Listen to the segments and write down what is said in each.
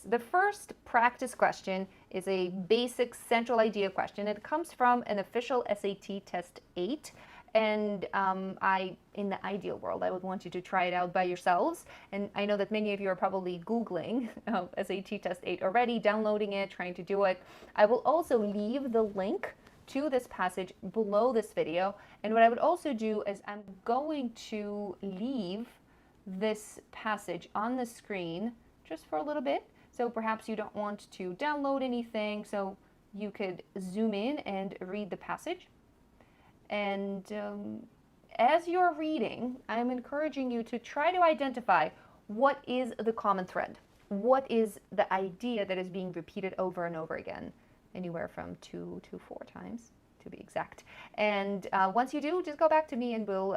The first practice question is a basic central idea question. It comes from an official SAT Test 8. And in the ideal world, I would want you to try it out by yourselves. And I know that many of you are probably Googling SAT Test 8 already, downloading it, trying to do it. I will also leave the link to this passage below this video. And what I would also do is I'm going to leave this passage on the screen just for a little bit. So perhaps you don't want to download anything, so you could zoom in and read the passage. And as you're reading, I'm encouraging you to try to identify what is the common thread. What is the idea that is being repeated over and over again? Anywhere from 2 to 4 times, to be exact. And once you do, just go back to me and we'll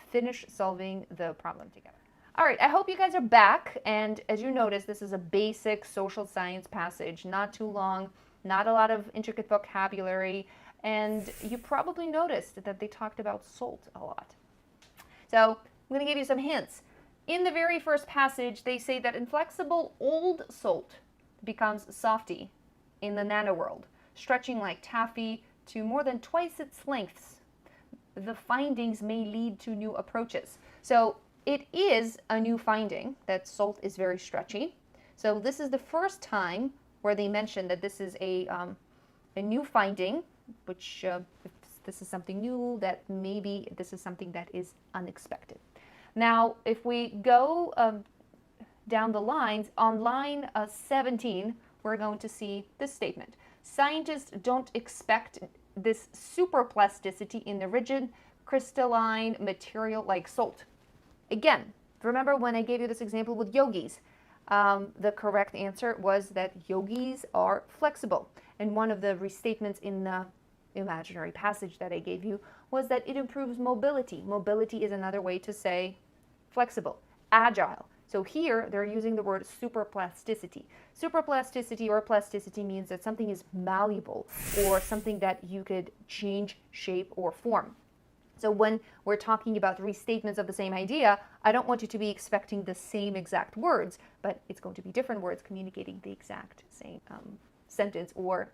finish solving the problem together. All right, I hope you guys are back. And as you notice, this is a basic social science passage, not too long, not a lot of intricate vocabulary. And you probably noticed that they talked about salt a lot. So I'm going to give you some hints. In the very first passage, they say that inflexible old salt becomes softy in the nanoworld, stretching like taffy to more than twice its lengths. The findings may lead to new approaches. So it is a new finding that salt is very stretchy. So this is the first time where they mention that this is a new finding, which if this is something new, that maybe this is something that is unexpected. Now, if we go down the lines, on line 17, we're going to see this statement. Scientists don't expect this superplasticity in the rigid crystalline material like salt. Again, remember when I gave you this example with yogis? The correct answer was that yogis are flexible. And one of the restatements in the imaginary passage that I gave you was that it improves mobility. Mobility is another way to say flexible, agile. So here they're using the word superplasticity. Superplasticity or plasticity means that something is malleable or something that you could change shape or form. So when we're talking about restatements of the same idea, I don't want you to be expecting the same exact words, but it's going to be different words communicating the exact same sentence or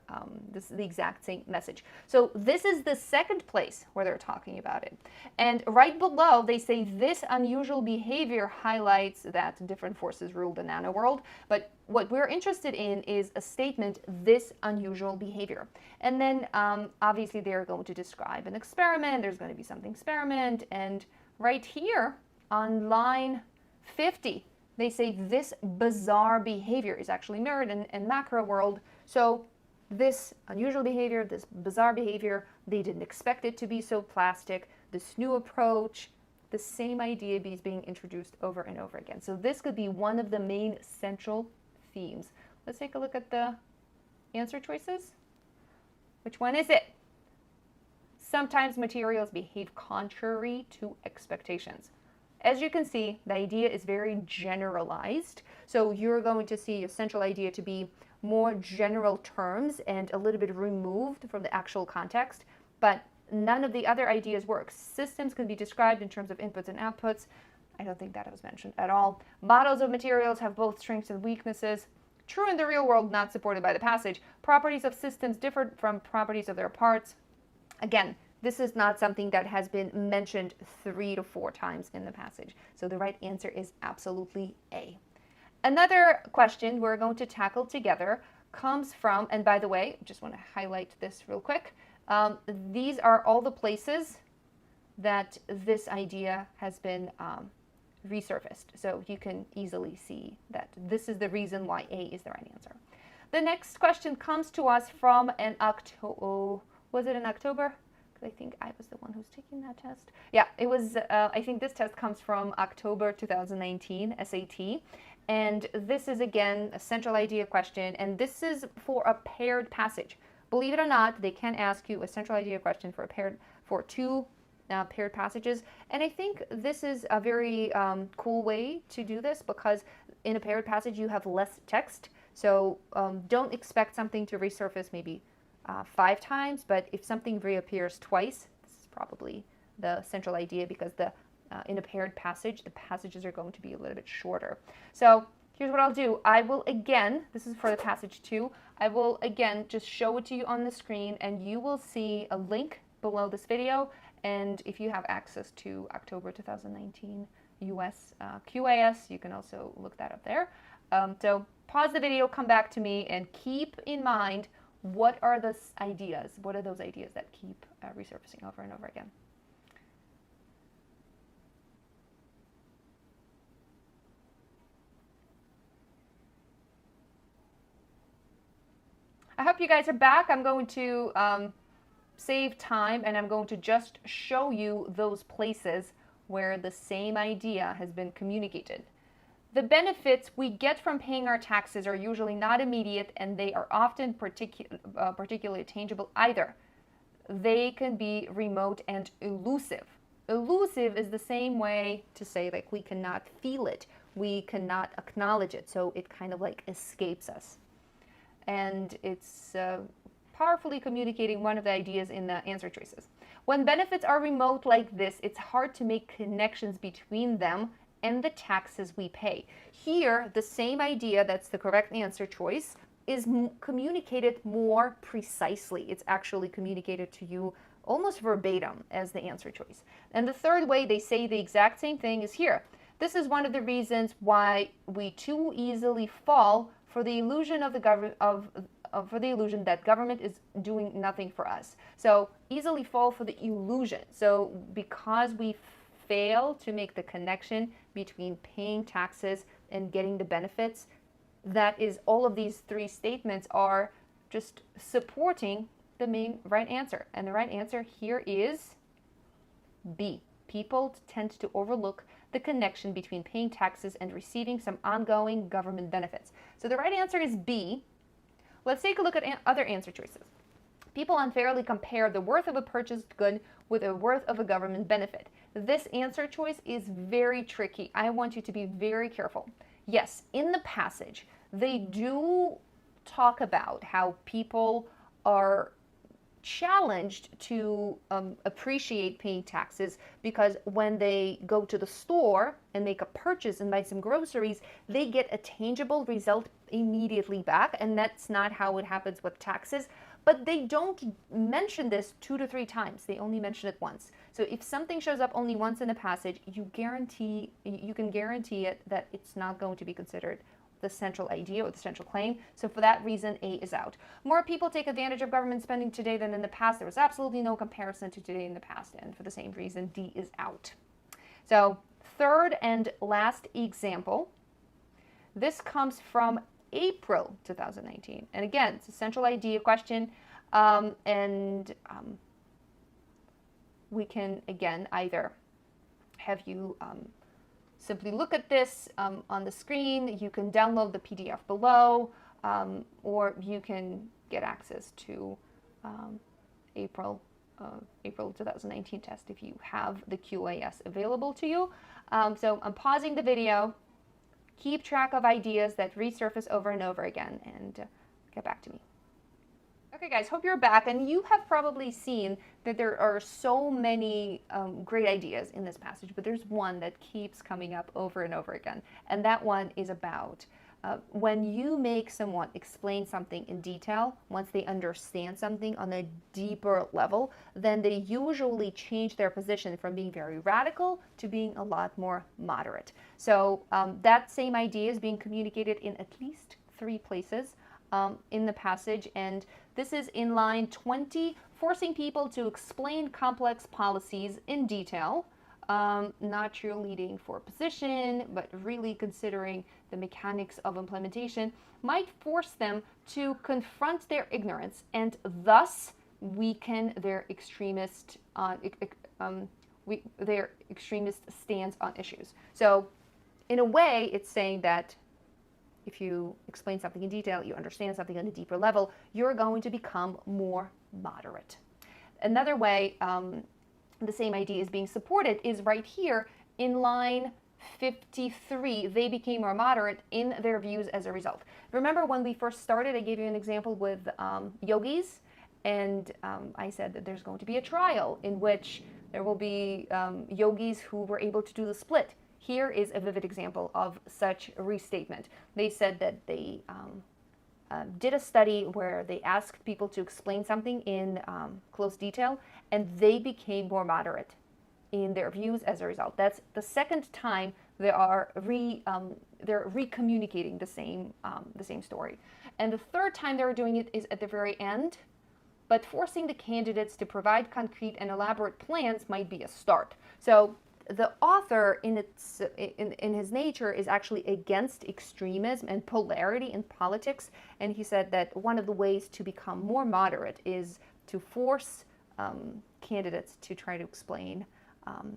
the exact same message. So this is the second place where they're talking about it. And right below, they say this unusual behavior highlights that different forces rule the nanoworld. But what we're interested in is a statement, this unusual behavior. And then obviously they're going to describe an experiment. There's going to be something experiment. And right here on line 50, they say this bizarre behavior is actually mirrored in macro world. So this unusual behavior, this bizarre behavior, they didn't expect it to be so plastic. This new approach, the same idea is being introduced over and over again. So this could be one of the main central themes. Let's take a look at the answer choices. Which one is it? Sometimes materials behave contrary to expectations. As you can see, the idea is very generalized. So you're going to see a central idea to be more general terms and a little bit removed from the actual context, but none of the other ideas work. Systems can be described in terms of inputs and outputs. I don't think that was mentioned at all. Models of materials have both strengths and weaknesses. True in the real world, not supported by the passage. Properties of systems differ from properties of their parts. Again, this is not something that has been mentioned 3 to 4 times in the passage. So the right answer is absolutely A. Another question we're going to tackle together comes from, and by the way, just want to highlight this real quick. These are all the places that this idea has been resurfaced. So you can easily see that this is the reason why A is the right answer. The next question comes to us from an October, was it in October? I think I was the one who's taking that test. Yeah, it was, I think this test comes from October 2019 SAT. And this is, again, a central idea question. And this is for a paired passage. Believe it or not, they can ask you a central idea question for 2 paired passages. And I think this is a very cool way to do this because in a paired passage, you have less text. So don't expect something to resurface maybe 5 times, but if something reappears twice, this is probably the central idea because in a paired passage, the passages are going to be a little bit shorter. So Here's what I'll do. I will again, this is for the passage 2, I will again just show it to you on the screen, and you will see a link below this video. And if you have access to October 2019 US QAS, you can also look that up there. So pause the video, come back to me, and keep in mind, what are those ideas? What are those ideas that keep resurfacing over and over again? I hope you guys are back. I'm going to save time, and I'm going to just show you those places where the same idea has been communicated. The benefits we get from paying our taxes are usually not immediate, and they are often particularly tangible either. They can be remote and elusive. Elusive is the same way to say, like, we cannot feel it, we cannot acknowledge it, so it kind of like escapes us. And it's powerfully communicating one of the ideas in the answer choices. When benefits are remote like this, it's hard to make connections between them and the taxes we pay. Here, the same idea, that's the correct answer choice, is communicated more precisely. It's actually communicated to you almost verbatim as the answer choice. And the third way they say the exact same thing is here. This is one of the reasons why we too easily fall for the illusion of the for the illusion that government is doing nothing for us. So easily fall for the illusion. So because we fail to make the connection between paying taxes and getting the benefits, that is, all of these three statements are just supporting the main right answer. And the right answer here is B. People tend to overlook the connection between paying taxes and receiving some ongoing government benefits. So the right answer is B. Let's take a look at other answer choices. People unfairly compare the worth of a purchased good with the worth of a government benefit. This answer choice is very tricky. I want you to be very careful. Yes, in the passage, they do talk about how people are challenged to appreciate paying taxes, because when they go to the store and make a purchase and buy some groceries, they get a tangible result immediately back, and that's not how it happens with taxes. But they don't mention this 2 to 3 times. They only mention it once. So if something shows up only once in a passage, you can guarantee it that it's not going to be considered the central idea or the central claim. So for that reason, A is out. More people take advantage of government spending today than in the past. There was absolutely no comparison to today in the past, and for the same reason, D is out. So third and last example. This comes from April 2019. And again, it's a central idea question. We can, again, either have you simply look at this on the screen. You can download the PDF below, or you can get access to April 2019 test if you have the QAS available to you. So I'm pausing the video. Keep track of ideas that resurface over and over again, and get back to me. Okay guys, hope you're back, and you have probably seen that there are so many great ideas in this passage, but there's one that keeps coming up over and over again, and that one is about when you make someone explain something in detail, once they understand something on a deeper level, then they usually change their position from being very radical to being a lot more moderate. So that same idea is being communicated in at least 3 places in the passage, and this is in line 20, forcing people to explain complex policies in detail, not cheerleading for position, but really considering the mechanics of implementation, might force them to confront their ignorance and thus weaken their extremist stance on issues. So in a way, it's saying that if you explain something in detail, you understand something on a deeper level, you're going to become more moderate. Another way the same idea is being supported is right here in line 53. They became more moderate in their views as a result. Remember when we first started, I gave you an example with yogis, and I said that there's going to be a trial in which there will be yogis who were able to do the split. here is a vivid example of such a restatement. They said that they did a study where they asked people to explain something in close detail, and they became more moderate in their views as a result. That's the second time they are they're recommunicating the same story, and the third time they're doing it is at the very end. But forcing the candidates to provide concrete and elaborate plans might be a start. So the author, in his nature, is actually against extremism and polarity in politics, and he said that one of the ways to become more moderate is to force candidates to try to explain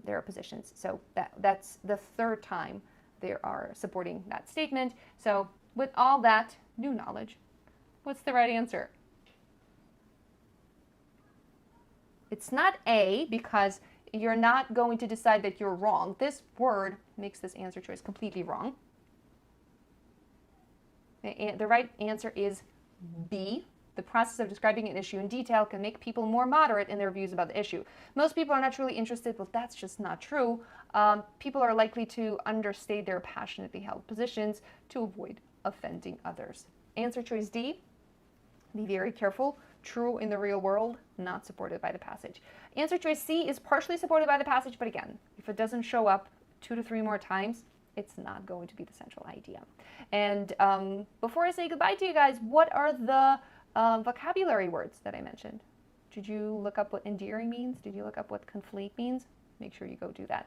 their positions. So that's the third time they are supporting that statement. So with all that new knowledge, what's the right answer? It's not A, because you're not going to decide that you're wrong. This word makes this answer choice completely wrong. The right answer is B. The process of describing an issue in detail can make people more moderate in their views about the issue. Most people are not really interested, but that's just not true. People are likely to understate their passionately held positions to avoid offending others. Answer choice D. Be very careful. True in the real world, not supported by the passage. Answer choice C is partially supported by the passage, but again, if it doesn't show up 2 to 3 more times, it's not going to be the central idea. And before I say goodbye to you guys, what are the vocabulary words that I mentioned? Did you look up what endearing means? Did you look up what conflate means? Make sure you go do that.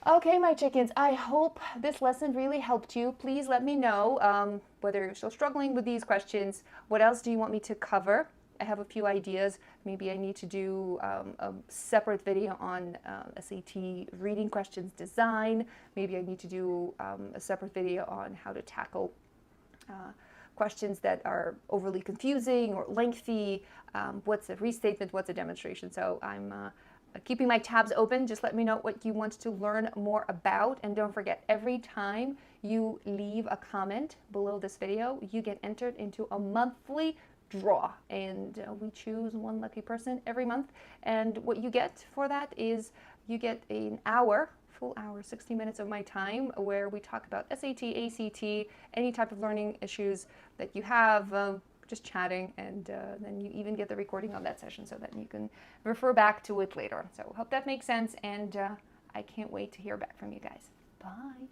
Okay, my chickens, I hope this lesson really helped you. Please let me know whether you're still struggling with these questions. What else do you want me to cover? I have a few ideas. Maybe I need to do a separate video on SAT reading questions design. Maybe I need to do a separate video on how to tackle questions that are overly confusing or lengthy. What's a restatement? What's a demonstration? So I'm keeping my tabs open. Just let me know what you want to learn more about. And don't forget, every time you leave a comment below this video, you get entered into a monthly draw. And we choose one lucky person every month. And what you get for that is you get an hour, full hour, 60 minutes of my time, where we talk about SAT, ACT, any type of learning issues that you have, just chatting, and then you even get the recording of that session so that you can refer back to it later. So hope that makes sense, and I can't wait to hear back from you guys. Bye.